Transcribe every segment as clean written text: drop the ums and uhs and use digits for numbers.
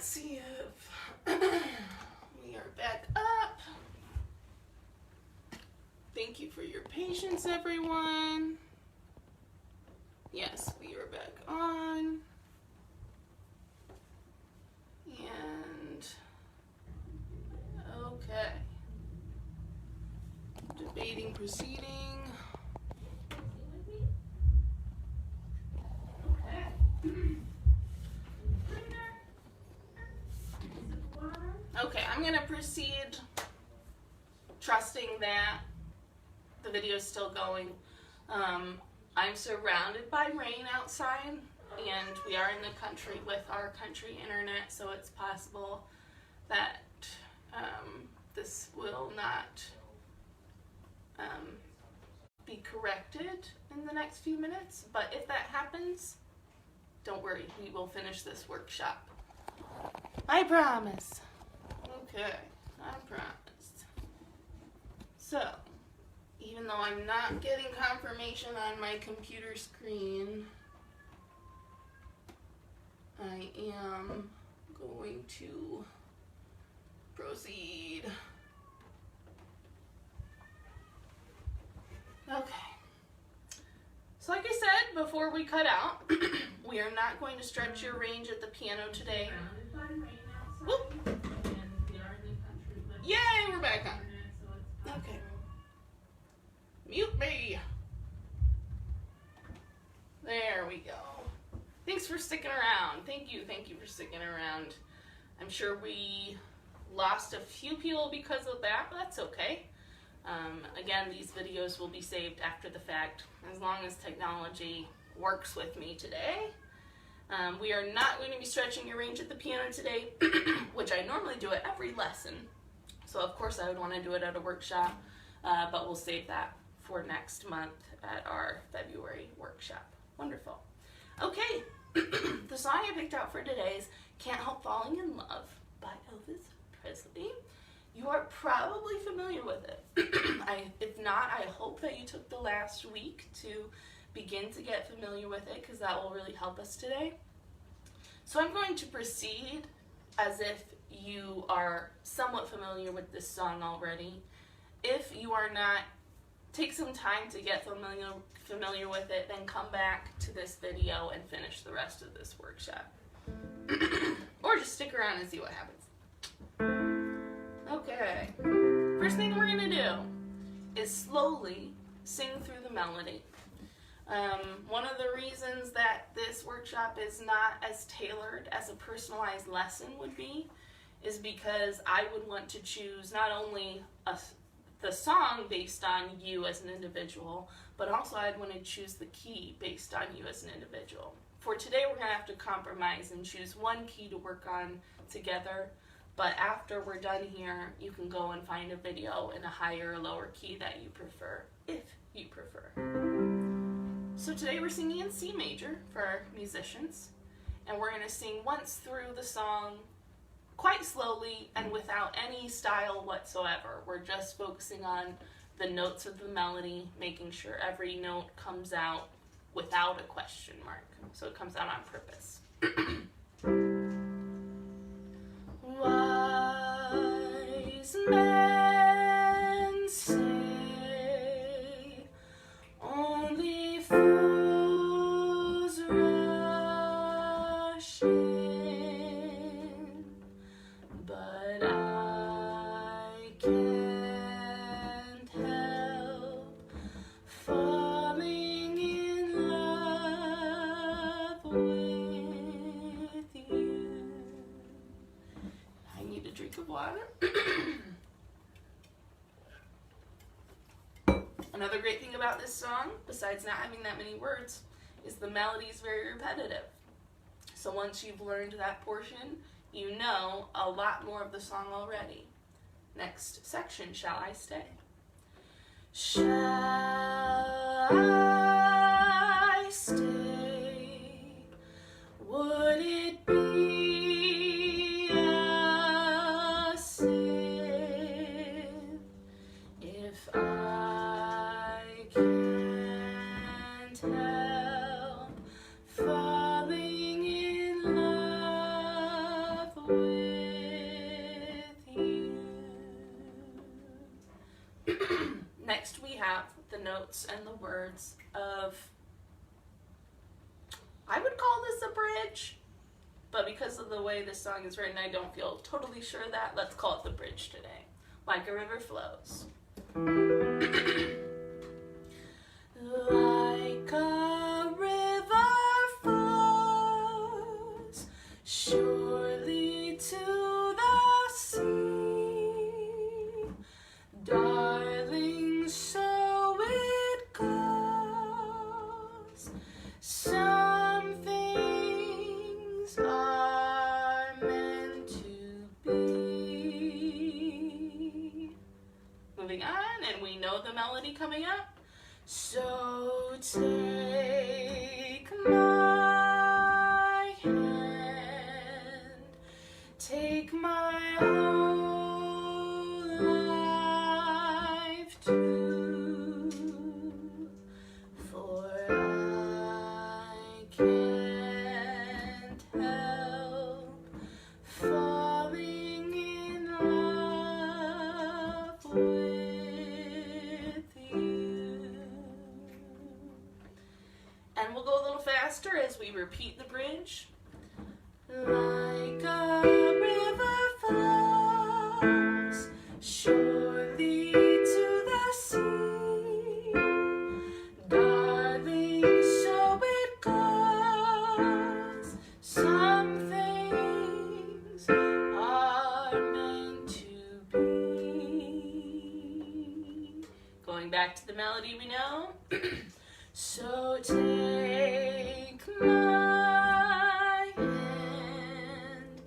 Let's see if we are back up. Thank you for your patience, everyone. Yes, we are back on. And okay. Debating proceeding. Okay, I'm going to proceed trusting that the video is still going. I'm surrounded by rain outside, and we are in the country with our country internet, so it's possible that this will not be corrected in the next few minutes, but if that happens, don't worry, we will finish this workshop. I promise. Okay, I promised. So, even though I'm not getting confirmation on my computer screen, I am going to proceed. Okay. So like I said before we cut out, we are not going to stretch your range at the piano today. Whoop. Yay, we're back on. Okay. Mute me. There we go. Thanks for sticking around. Thank you for sticking around. I'm sure we lost a few people because of that, but that's okay. Again, these videos will be saved after the fact, as long as technology works with me today. We are not going to be stretching your range at the piano today, which I normally do at every lesson. So of course I would want to do it at a workshop, but we'll save that for next month at our February workshop. Wonderful. Okay, the song I picked out for today is Can't Help Falling in Love by Elvis Presley. You are probably familiar with it. If not, I hope that you took the last week to begin to get familiar with it, because that will really help us today. So I'm going to proceed as if you are somewhat familiar with this song already. If you are not, take some time to get familiar with it, then come back to this video and finish the rest of this workshop. Or just stick around and see what happens. Okay, first thing we're going to do is slowly sing through the melody. One of the reasons that this workshop is not as tailored as a personalized lesson would be is because I would want to choose not only the song based on you as an individual, but also I'd want to choose the key based on you as an individual. For today, we're going to have to compromise and choose one key to work on together, but after we're done here, you can go and find a video in a higher or lower key that you prefer, if you prefer. So today we're singing in C major for our musicians, and we're going to sing once through the song quite slowly and without any style whatsoever. We're just focusing on the notes of the melody, making sure every note comes out without a question mark, so it comes out on purpose. Wise men say only fools rush in, but I can't help falling in love with you. I need a drink of water. Another great thing about this song, besides not having that many words, is the melody is very repetitive. So once you've learned that portion, you know a lot more of the song already. Next section, Shall I Stay? Shall I stay? Would it be a sin if I can't help falling in love with have the notes and the words of, I would call this a bridge, but because of the way this song is written, I don't feel totally sure of that. Let's call it the bridge today. Like a river flows. Like a river flows surely to the sea, darling, so it goes. Some things are meant to be. Moving on, and we know the melody coming up. So take my hand, take my whole life too, for I can't help falling in love with you. And we'll go a little faster as we repeat the bridge. Like a river flows surely to the sea, darling, so it goes. Some things are meant to be. Going back to the melody we know. So take my hand,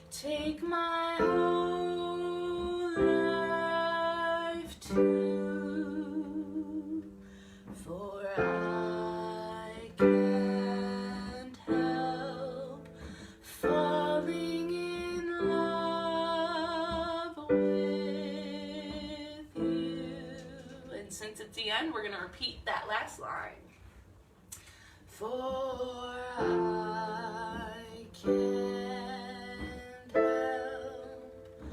take my whole life too, for I can't help falling in love with you. And since it's the end, we're going to repeat that last line. For I can't help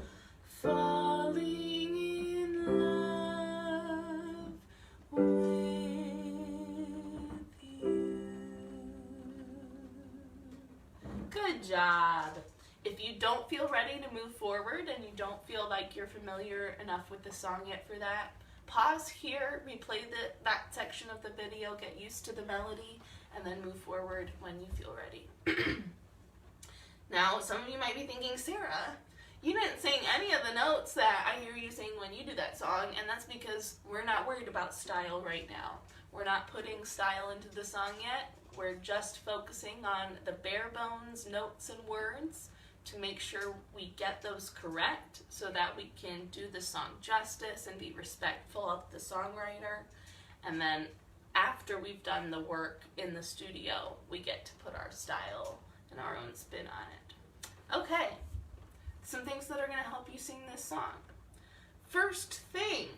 falling in love with you. Good job. If you don't feel ready to move forward and you don't feel like you're familiar enough with the song yet for that, pause here, replay that section of the video, get used to the melody, and then move forward when you feel ready. Now, some of you might be thinking, Sarah, you didn't sing any of the notes that I hear you sing when you do that song, and that's because we're not worried about style right now. We're not putting style into the song yet. We're just focusing on the bare bones notes and words to make sure we get those correct so that we can do the song justice and be respectful of the songwriter. And then after we've done the work in the studio, we get to put our style and our own spin on it. Okay, some things that are going to help you sing this song. First thing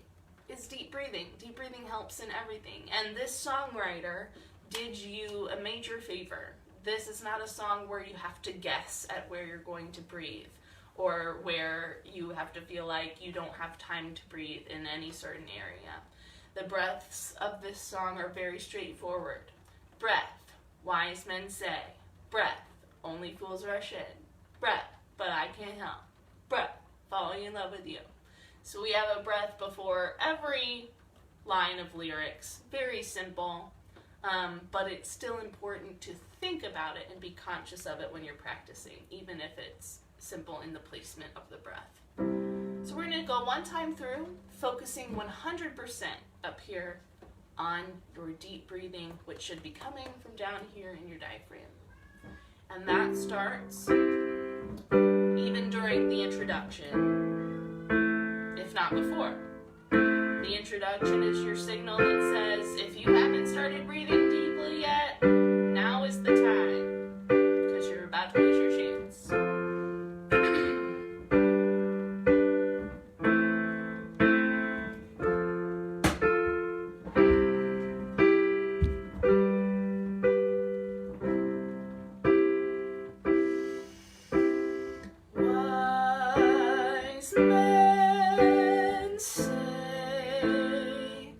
is deep breathing. Deep breathing helps in everything. And this songwriter did you a major favor. This is not a song where you have to guess at where you're going to breathe, or where you have to feel like you don't have time to breathe in any certain area. The breaths of this song are very straightforward. Breath, wise men say. Breath, only fools rush in. Breath, but I can't help. Breath, falling in love with you. So we have a breath before every line of lyrics. Very simple, but it's still important to think about it and be conscious of it when you're practicing, even if it's simple in the placement of the breath. So we're going to go one time through, focusing 100% up here on your deep breathing, which should be coming from down here in your diaphragm. And that starts even during the introduction, if not before. The introduction is your signal that says, if you haven't started breathing deeply yet, now is the time, because you're about to lose your chance. Wise men say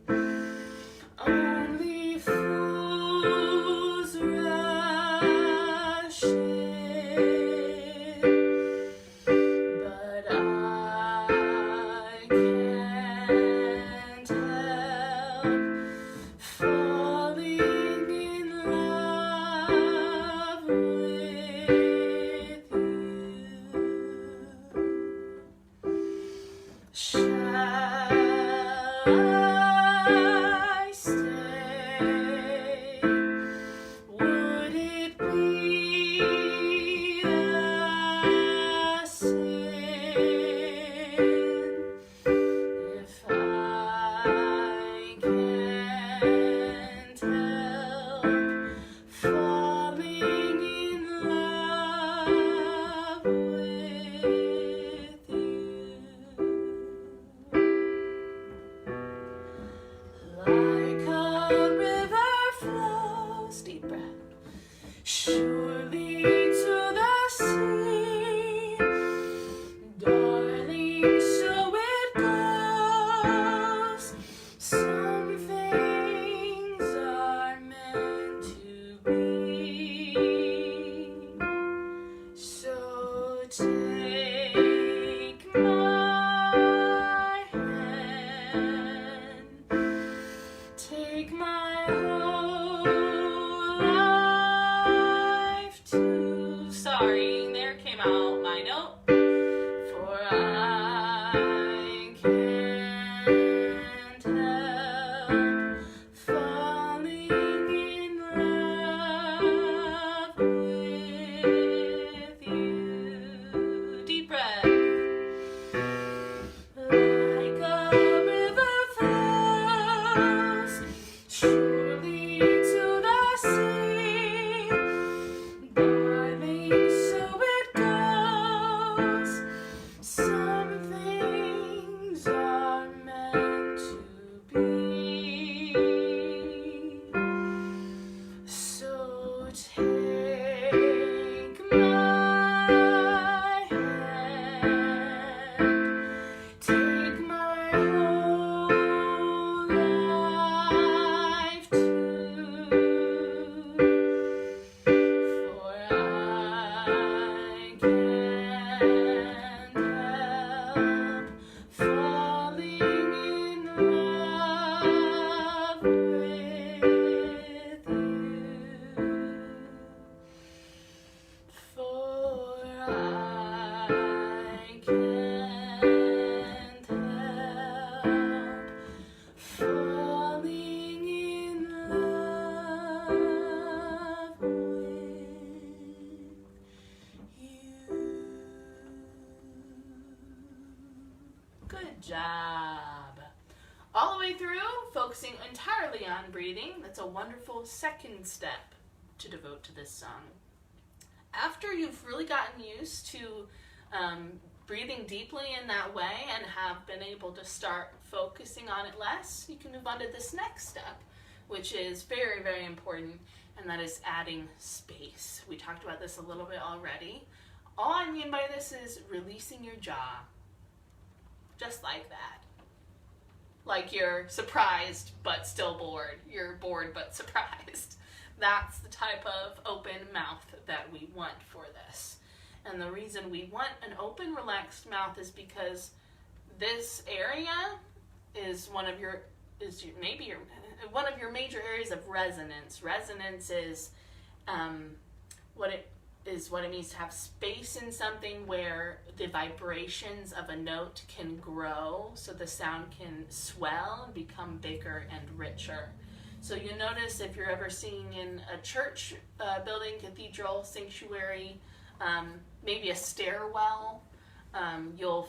take my whole life to. Sorry, there came out my note. For I can't help falling in love with you. Deep breath. Like a river flows surely to the sea, darling, so it goes. Some things are meant to be. So take my hand, take my whole life too, for I can't help falling in love with you. For I can't help falling in love with you. Good job. All the way through, focusing entirely on breathing. That's a wonderful second step to devote to this song. After you've really gotten used to breathing deeply in that way and have been able to start focusing on it less, you can move on to this next step, which is very, very important, and that is adding space. We talked about this a little bit already. All I mean by this is releasing your jaw, just like that. Like you're surprised but still bored. You're bored but surprised. That's the type of open mouth that we want for this. And the reason we want an open, relaxed mouth is because this area is one of your major areas of resonance. Resonance is what it means to have space in something where the vibrations of a note can grow, so the sound can swell and become bigger and richer. So you notice if you're ever singing in a church building, cathedral, sanctuary, maybe a stairwell, you'll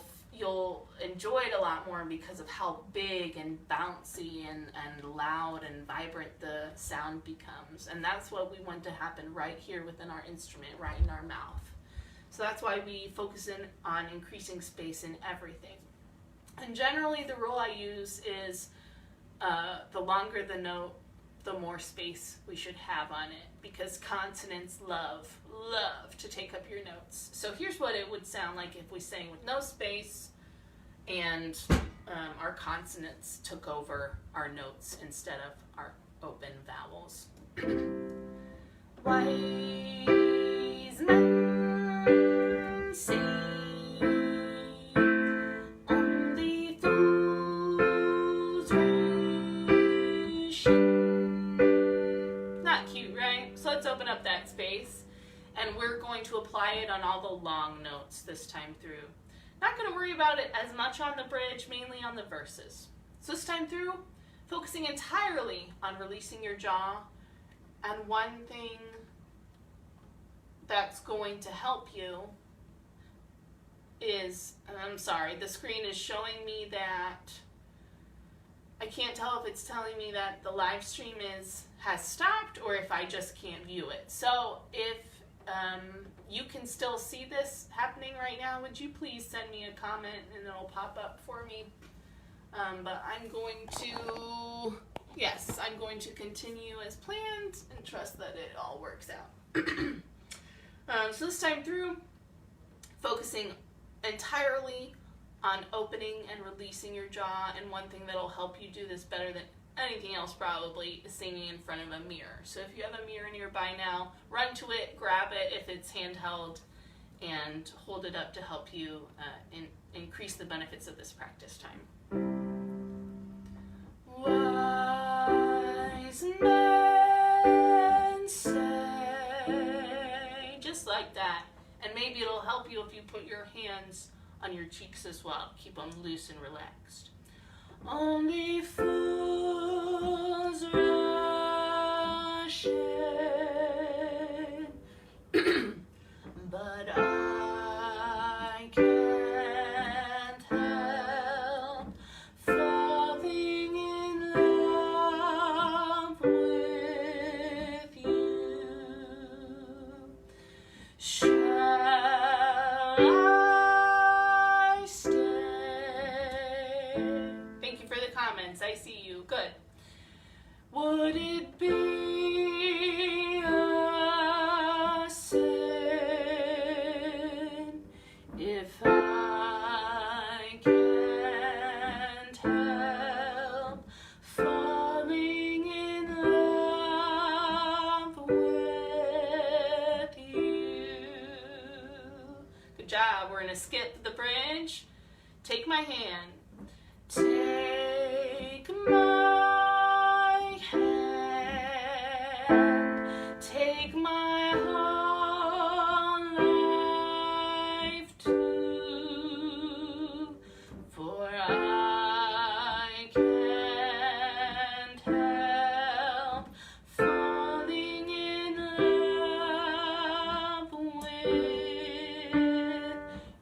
enjoy it a lot more because of how big and bouncy and loud and vibrant the sound becomes. And that's what we want to happen right here within our instrument, right in our mouth. So that's why we focus in on increasing space in everything. And generally the rule I use is the longer the note, the more space we should have on it, because consonants love to take up your notes. So here's what it would sound like if we sang with no space and our consonants took over our notes instead of our open vowels. Wise men say only fools rush in. Not cute, right? So let's open up that space, and we're going to apply it on all the long notes this time through. Not going to worry about it as much on the bridge, mainly on the verses. So this time through, focusing entirely on releasing your jaw. And one thing that's going to help you is, I'm sorry, the screen is showing me that, I can't tell if it's telling me that the live stream has stopped or if I just can't view it. So if you can still see this happening right now, would you please send me a comment and it'll pop up for me. But I'm going to, yes, I'm going to continue as planned and trust that it all works out. So this time through, focusing entirely on opening and releasing your jaw, and one thing that'll help you do this better than anything else probably is singing in front of a mirror. So if you have a mirror nearby now, run to it, grab it if it's handheld, and hold it up to help you increase the benefits of this practice time. Wise you if you put your hands on your cheeks as well. Keep them loose and relaxed. Only fools rush in, but I can't help falling in love with you. Shall I stay? Thank you for the comments. I see you. Good. Would it be a sin if I can't help falling in love with you? Good job. We're going to skip the bridge. Take my hand. Take my hand. Take my whole life too. For I can't help falling in love with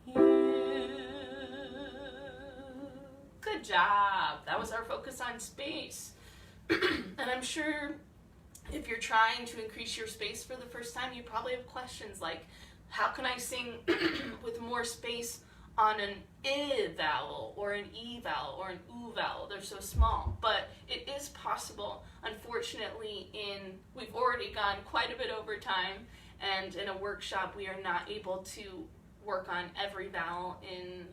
you. Good job. That was our focus on space. And I'm sure if you're trying to increase your space for the first time, you probably have questions like, how can I sing with more space on an I vowel or an E vowel or an U vowel? They're so small, but it is possible. Unfortunately, we've already gone quite a bit over time, and in a workshop we are not able to work on every vowel in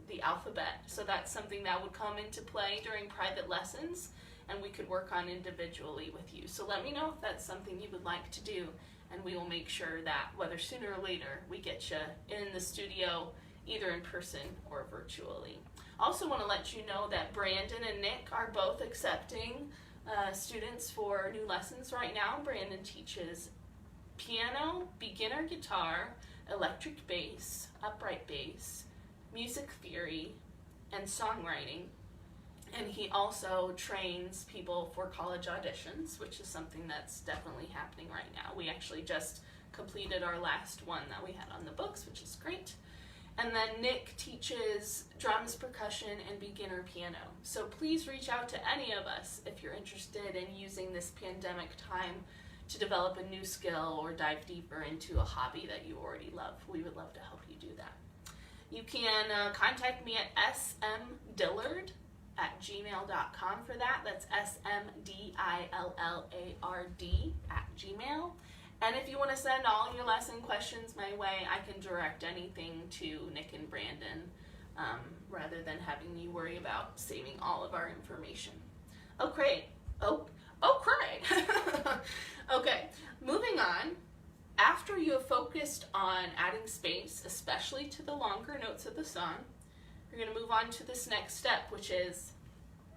the alphabet. So that's something that would come into play during private lessons, and we could work on individually with you. So let me know if that's something you would like to do, and we will make sure that whether sooner or later we get you in the studio, either in person or virtually. Also want to let you know that Brandon and Nick are both accepting students for new lessons right now. Brandon teaches piano, beginner guitar, electric bass, upright bass, music theory, and songwriting. And he also trains people for college auditions, which is something that's definitely happening right now. We actually just completed our last one that we had on the books, which is great. And then Nick teaches drums, percussion, and beginner piano. So please reach out to any of us if you're interested in using this pandemic time to develop a new skill or dive deeper into a hobby that you already love. We would love to help you do that. You can contact me at smdillard@gmail.com for that. That's smdillard@gmail. And if you want to send all your lesson questions my way, I can direct anything to Nick and Brandon rather than having you worry about saving all of our information. Oh, great. Oh, great. Okay, moving on. After you have focused on adding space, especially to the longer notes of the song, you're going to move on to this next step, which is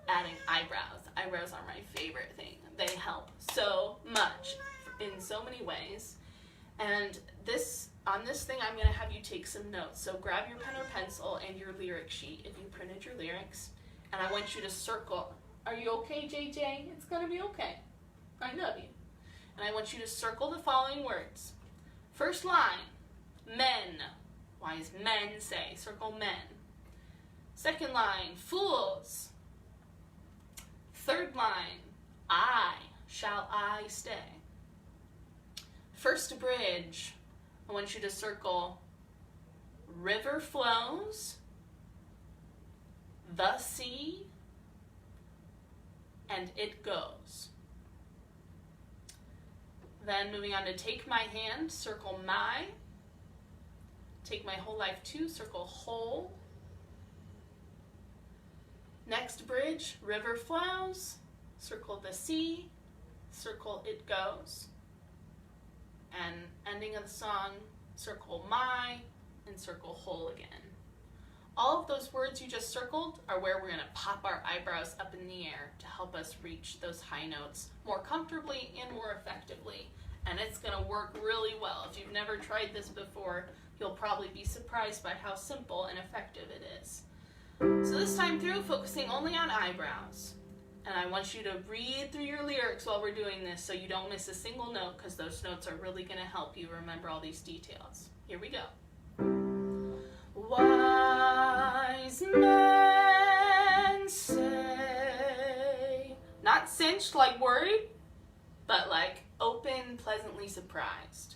adding eyebrows. Eyebrows are my favorite thing. They help so much in so many ways. And on this thing, I'm going to have you take some notes. So grab your pen or pencil and your lyric sheet if you printed your lyrics, and I want you to circle. Are you okay, JJ? It's going to be okay. I love you. And I want you to circle the following words. First line, men. Wise men say. Circle men. Second line, fools. Third line, shall I stay? First bridge, I want you to circle river flows, the sea, and it goes. Then moving on to take my hand, circle my. Take my whole life too, circle whole. Next bridge, river flows, circle the sea, circle it goes. And ending of the song, circle my, and circle whole again. All of those words you just circled are where we're going to pop our eyebrows up in the air to help us reach those high notes more comfortably and more effectively. And it's going to work really well. If you've never tried this before, You'll probably be surprised by how simple and effective it is. So this time through, focusing only on eyebrows. And I want you to read through your lyrics while we're doing this so you don't miss a single note, because those notes are really going to help you remember all these details. Here we go. Wise men say, not cinched like worried, but like open, pleasantly surprised.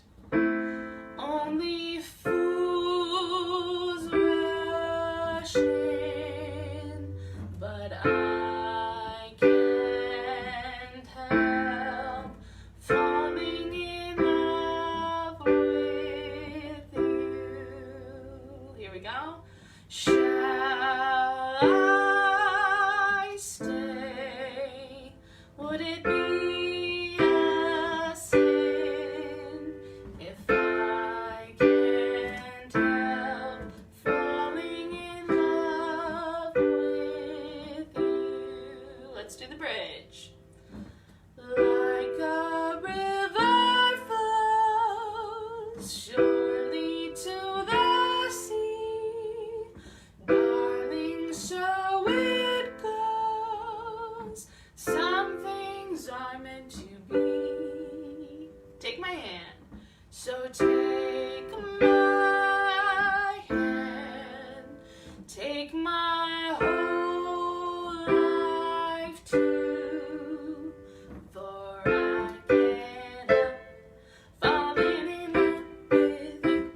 Only fools rush in, but I can't help falling in love with you. Here we go. Shall I stay? Would it be a sin if I can't help falling in love with you? Let's do the bridge. Like a river flows surely to the sea, darling, so it goes. Some things are meant to be. Take my hand. So take my hand, take my whole life too, for I can't help falling in love with you.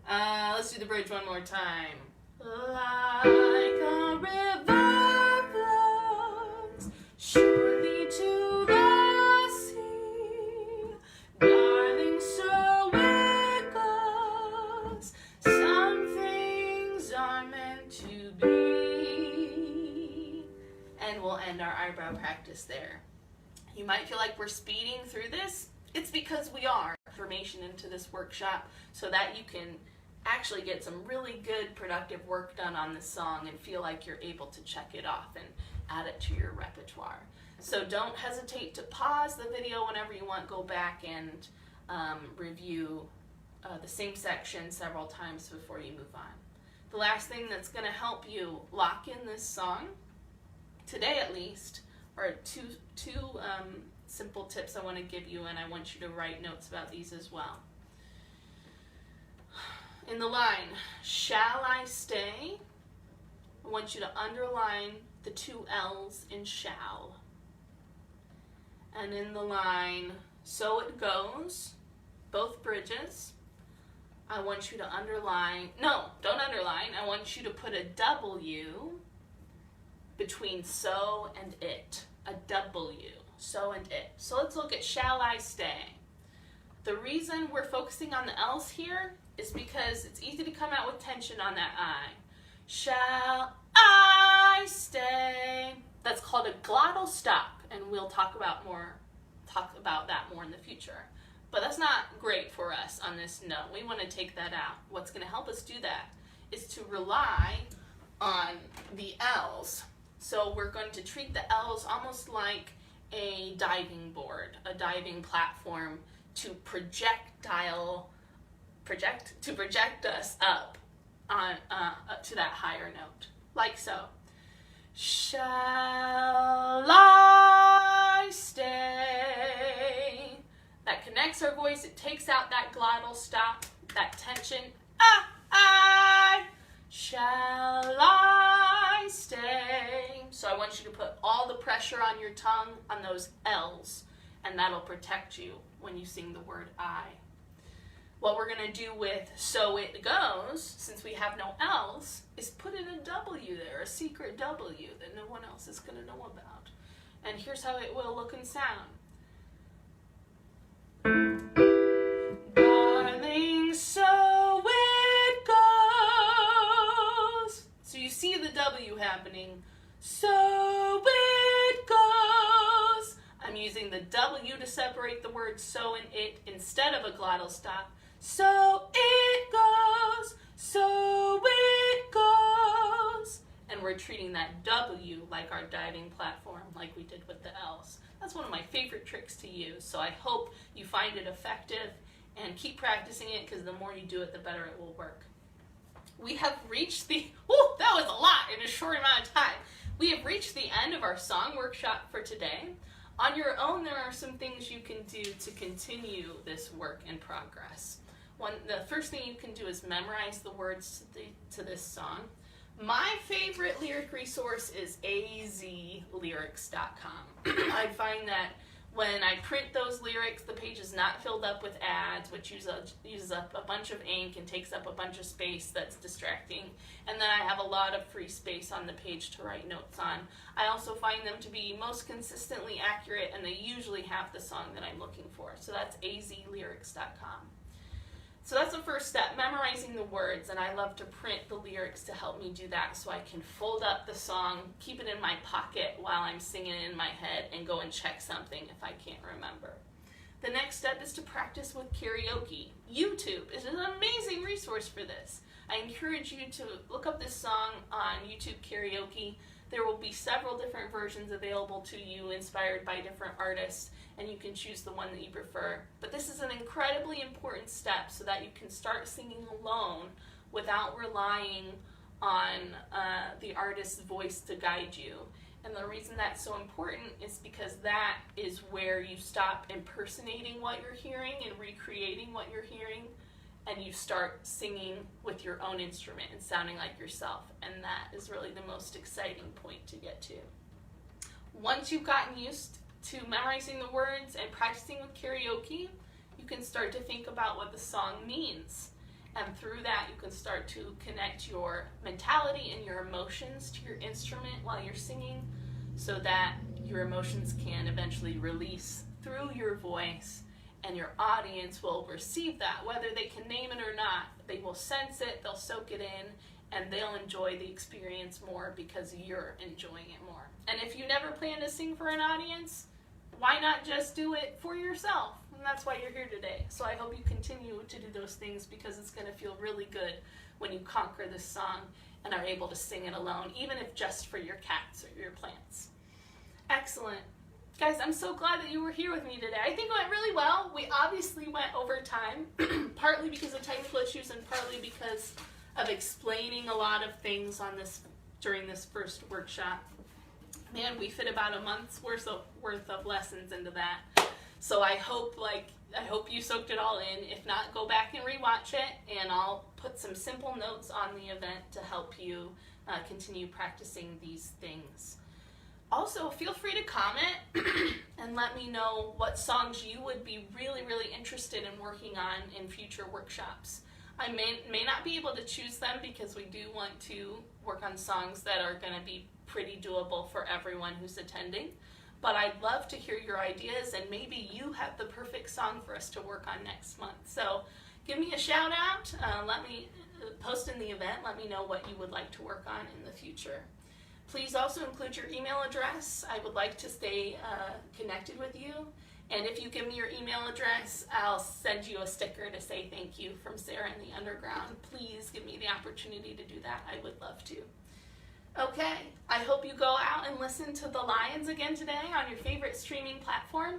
Let's do the bridge one more time. Like a river flows surely to the sea, darling, so it goes. Some things are meant to be. And we'll end our eyebrow practice there. You might feel like we're speeding through this. It's because we are. Information into this workshop so that you can actually get some really good productive work done on this song and feel like you're able to check it off and add it to your repertoire. So don't hesitate to pause the video whenever you want. Go back and review the same section several times before you move on. The last thing that's going to help you lock in this song, today at least, are two simple tips I want to give you, and I want you to write notes about these as well. In the line, shall I stay? I want you to underline the two L's in shall. And in the line, so it goes, both bridges, I want you to underline, no, don't underline, I want you to put a W between so and it, a W, so and it. So let's look at shall I stay. The reason we're focusing on the L's here is because it's easy to come out with tension on that I. Shall I stay? That's called a glottal stop, and we'll talk about that more in the future. But that's not great for us on this note. We want to take that out. What's going to help us do that is to rely on the L's. So we're going to treat the L's almost like a diving board, a diving platform to project us up on to that higher note, like so. Shall I stay? That connects our voice. It takes out that glottal stop, that tension. Shall I stay? So I want you to put all the pressure on your tongue on those L's, and that'll protect you when you sing the word I. What we're going to do with so it goes, since we have no L's, is put in a W there, a secret W that no one else is going to know about. And here's how it will look and sound. Darling, so it goes. So you see the W happening. So it goes. I'm using the W to separate the word so and it instead of a glottal stop. So it goes, so it goes. And we're treating that W like our diving platform, like we did with the L's. That's one of my favorite tricks to use, so I hope you find it effective and keep practicing it, because the more you do it, the better it will work. We have reached the, whew, that was a lot in a short amount of time. We have reached the end of our song workshop for today. On your own, there are some things you can do to continue this work in progress. The first thing you can do is memorize the words to this song. My favorite lyric resource is azlyrics.com. I find that when I print those lyrics, the page is not filled up with ads, which uses up a bunch of ink and takes up a bunch of space that's distracting. And then I have a lot of free space on the page to write notes on. I also find them to be most consistently accurate, and they usually have the song that I'm looking for. So that's azlyrics.com. So that's the first step, memorizing the words, and I love to print the lyrics to help me do that, so I can fold up the song, keep it in my pocket while I'm singing it in my head, and go and check something if I can't remember. The next step is to practice with karaoke. YouTube is an amazing resource for this. I encourage you to look up this song on YouTube Karaoke. There will be several different versions available to you, inspired by different artists, and you can choose the one that you prefer. But this is an incredibly important step so that you can start singing alone without relying on the artist's voice to guide you. And the reason that's so important is because that is where you stop impersonating what you're hearing and recreating what you're hearing, and you start singing with your own instrument and sounding like yourself. And that is really the most exciting point to get to. Once you've gotten used to memorizing the words and practicing with karaoke, you can start to think about what the song means. And through that, you can start to connect your mentality and your emotions to your instrument while you're singing, so that your emotions can eventually release through your voice, and your audience will receive that. Whether they can name it or not, they will sense it, they'll soak it in, and they'll enjoy the experience more because you're enjoying it more. And if you never plan to sing for an audience, why not just do it for yourself? And that's why you're here today. So I hope you continue to do those things, because it's going to feel really good when you conquer this song and are able to sing it alone, even if just for your cats or your plants. Excellent. Guys, I'm so glad that you were here with me today. I think it went really well. We obviously went over time, partly because of technical issues and partly because of explaining a lot of things on this during this first workshop. Man, we fit about a month's worth of lessons into that. So I hope you soaked it all in. If not, go back and rewatch it, and I'll put some simple notes on the event to help you continue practicing these things. Also, feel free to comment and let me know what songs you would be really, really interested in working on in future workshops. I may not be able to choose them, because we do want to work on songs that are going to be pretty doable for everyone who's attending. But I'd love to hear your ideas, and maybe you have the perfect song for us to work on next month. So give me a shout out, let me post in the event, let me know what you would like to work on in the future. Please also include your email address. I would like to stay connected with you. And if you give me your email address, I'll send you a sticker to say thank you from Sarah in the Underground. Please give me the opportunity to do that. I would love to. Okay, I hope you go out and listen to the Lions again today on your favorite streaming platform.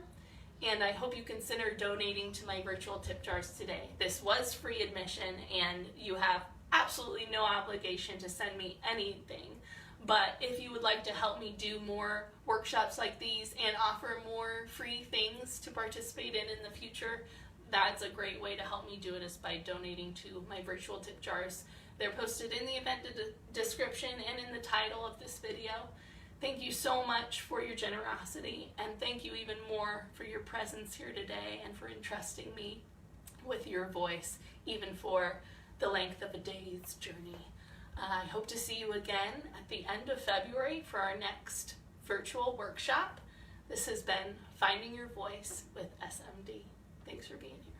And I hope you consider donating to my virtual tip jars today. This was free admission, and you have absolutely no obligation to send me anything. But if you would like to help me do more workshops like these and offer more free things to participate in the future, that's a great way to help me do it, is by donating to my virtual tip jars. They're posted in the event description and in the title of this video. Thank you so much for your generosity, and thank you even more for your presence here today and for entrusting me with your voice, even for the length of a day's journey. I hope to see you again at the end of February for our next virtual workshop. This has been Finding Your Voice with SMD. Thanks for being here.